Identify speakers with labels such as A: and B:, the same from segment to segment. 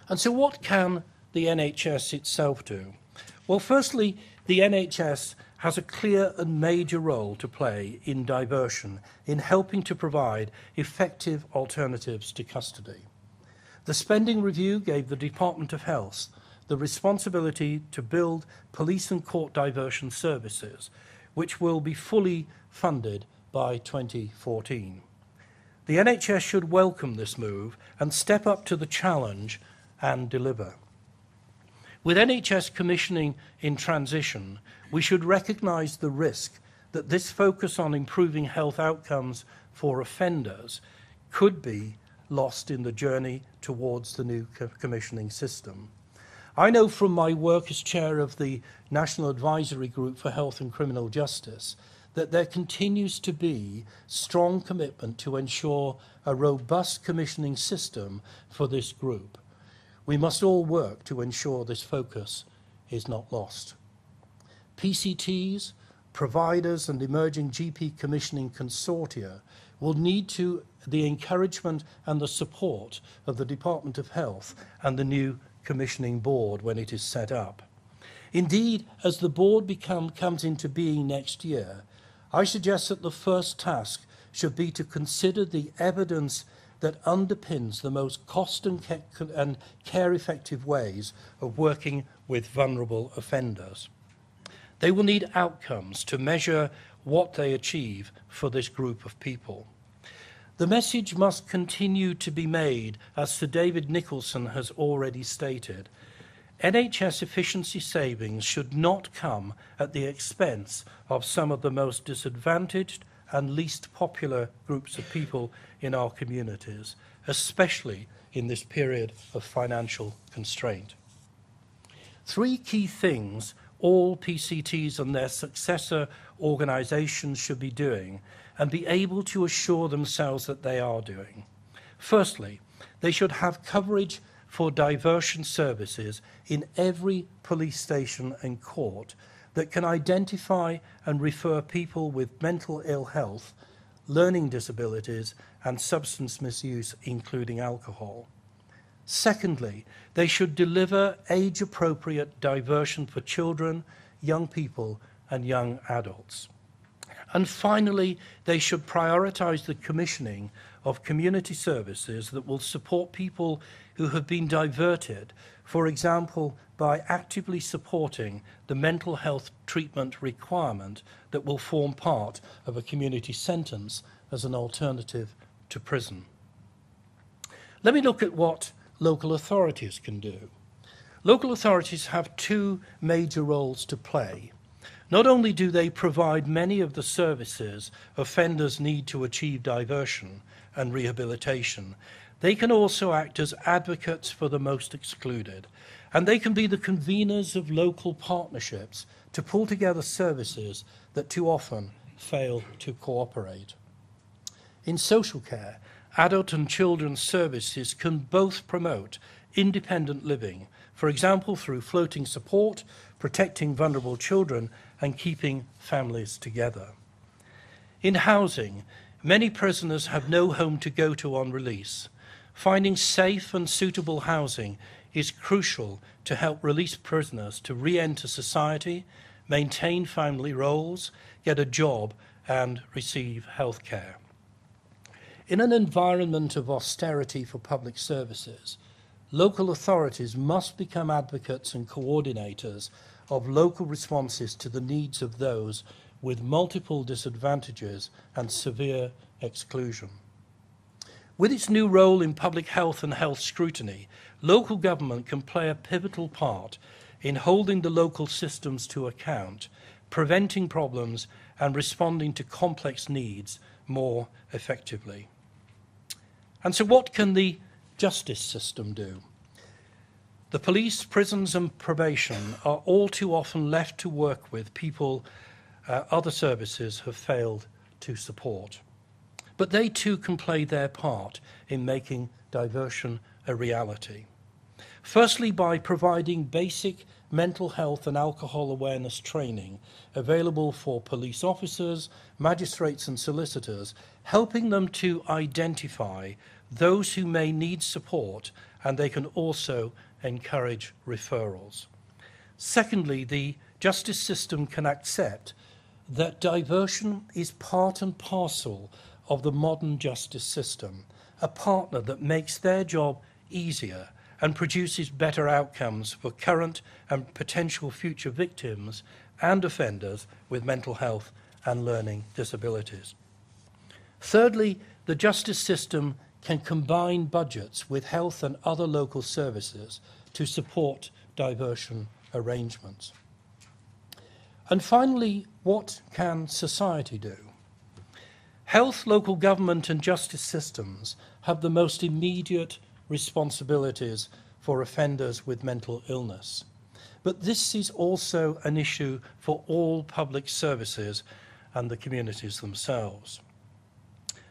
A: And so what can the NHS itself do? Well, firstly, the NHS has a clear and major role to play in diversion, in helping to provide effective alternatives to custody. The spending review gave the Department of Health the responsibility to build police and court diversion services, which will be fully funded by 2014. The NHS should welcome this move and step up to the challenge and deliver. With NHS commissioning in transition, we should recognise the risk that this focus on improving health outcomes for offenders could be lost in the journey towards the new commissioning system. I know from my work as chair of the National Advisory Group for Health and Criminal Justice that there continues to be strong commitment to ensure a robust commissioning system for this group. We must all work to ensure this focus is not lost. PCTs, providers and emerging GP commissioning consortia will need the encouragement and the support of the Department of Health and the new commissioning board when it is set up. Indeed, as the board comes into being next year, I suggest that the first task should be to consider the evidence that underpins the most cost and care-effective ways of working with vulnerable offenders. They will need outcomes to measure what they achieve for this group of people. The message must continue to be made, as Sir David Nicholson has already stated. NHS efficiency savings should not come at the expense of some of the most disadvantaged and least popular groups of people in our communities, especially in this period of financial constraint. Three key things all PCTs and their successor organisations should be doing and be able to assure themselves that they are doing. Firstly, they should have coverage for diversion services in every police station and court that can identify and refer people with mental ill health, learning disabilities and substance misuse, including alcohol. Secondly, they should deliver age-appropriate diversion for children, young people and young adults. And finally, they should prioritise the commissioning of community services that will support people who have been diverted, for example, by actively supporting the mental health treatment requirement that will form part of a community sentence as an alternative to prison. Let me look at what local authorities can do. Local authorities have two major roles to play. Not only do they provide many of the services offenders need to achieve diversion and rehabilitation, they can also act as advocates for the most excluded, and they can be the conveners of local partnerships to pull together services that too often fail to cooperate. In social care, adult and children's services can both promote independent living, for example, through floating support, protecting vulnerable children, and keeping families together. In housing, many prisoners have no home to go to on release. Finding safe and suitable housing is crucial to help release prisoners to re-enter society, maintain family roles, get a job, and receive health care. In an environment of austerity for public services, local authorities must become advocates and coordinators of local responses to the needs of those with multiple disadvantages and severe exclusion. With its new role in public health and health scrutiny, local government can play a pivotal part in holding the local systems to account, preventing problems and responding to complex needs more effectively. And so what can the justice system do? The police, prisons and probation are all too often left to work with people other services have failed to support. But they too can play their part in making diversion a reality. Firstly, by providing basic mental health and alcohol awareness training available for police officers, magistrates and solicitors, helping them to identify those who may need support, and they can also encourage referrals. Secondly, the justice system can accept that diversion is part and parcel of the modern justice system, a partner that makes their job easier and produces better outcomes for current and potential future victims and offenders with mental health and learning disabilities. Thirdly, the justice system can combine budgets with health and other local services to support diversion arrangements. And finally, what can society do? Health, local government and justice systems have the most immediate responsibilities for offenders with mental illness. But this is also an issue for all public services and the communities themselves.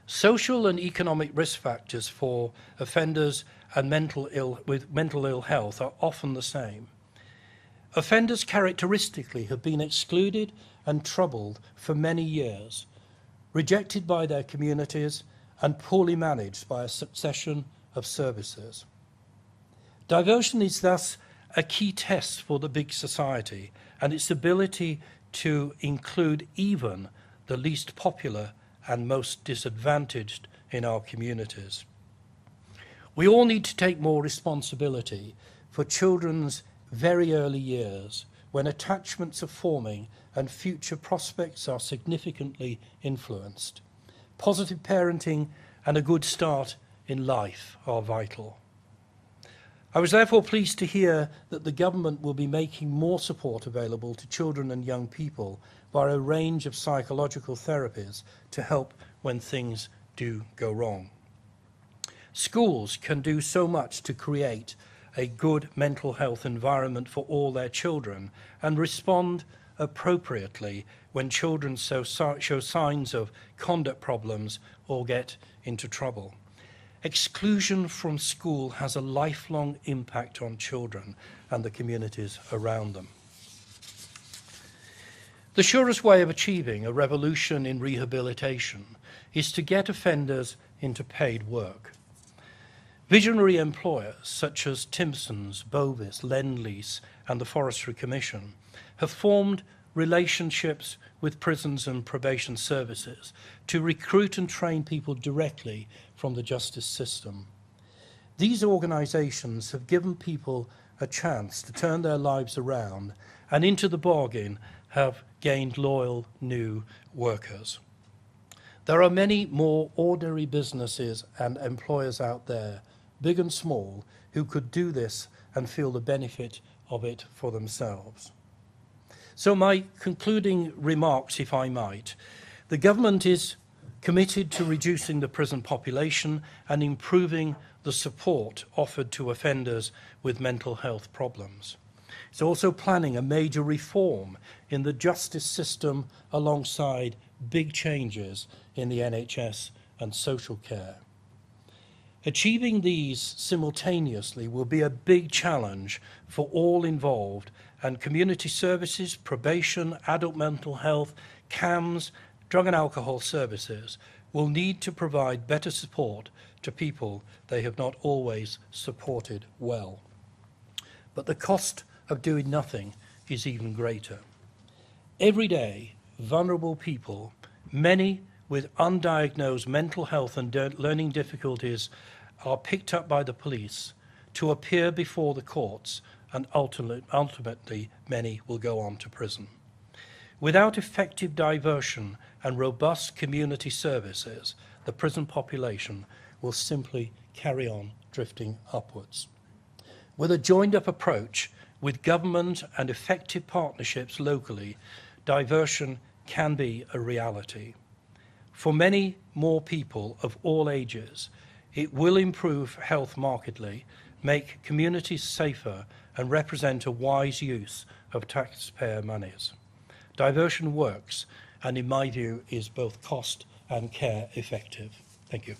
A: Social and economic risk factors for offenders and with mental ill health are often the same. Offenders characteristically have been excluded and troubled for many years, rejected by their communities and poorly managed by a succession of services. Diversion is thus a key test for the big society and its ability to include even the least popular and most disadvantaged in our communities. We all need to take more responsibility for children's very early years, when attachments are forming and future prospects are significantly influenced. Positive parenting and a good start in life are vital. I was therefore pleased to hear that the government will be making more support available to children and young people via a range of psychological therapies to help when things do go wrong. Schools can do so much to create a good mental health environment for all their children and respond appropriately when children show signs of conduct problems or get into trouble. Exclusion from school has a lifelong impact on children and the communities around them. The surest way of achieving a revolution in rehabilitation is to get offenders into paid work. Visionary employers such as Timpson's, Bovis, Lend-Lease and the Forestry Commission have formed relationships with prisons and probation services to recruit and train people directly from the justice system. These organisations have given people a chance to turn their lives around and into the bargain have gained loyal new workers. There are many more ordinary businesses and employers out there, big and small, who could do this and feel the benefit of it for themselves. So my concluding remarks, if I might, the government is committed to reducing the prison population and improving the support offered to offenders with mental health problems. It's also planning a major reform in the justice system alongside big changes in the NHS and social care. Achieving these simultaneously will be a big challenge for all involved, and community services, probation, adult mental health, CAMS, drug and alcohol services will need to provide better support to people they have not always supported well. But the cost of doing nothing is even greater. Every day, vulnerable people, many with undiagnosed mental health and learning difficulties, are picked up by the police to appear before the courts, and ultimately many will go on to prison. Without effective diversion and robust community services, the prison population will simply carry on drifting upwards. With a joined-up approach with government and effective partnerships locally, diversion can be a reality. For many more people of all ages, it will improve health markedly, make communities safer, and represent a wise use of taxpayer monies. Diversion works, and in my view, is both cost and care effective. Thank you.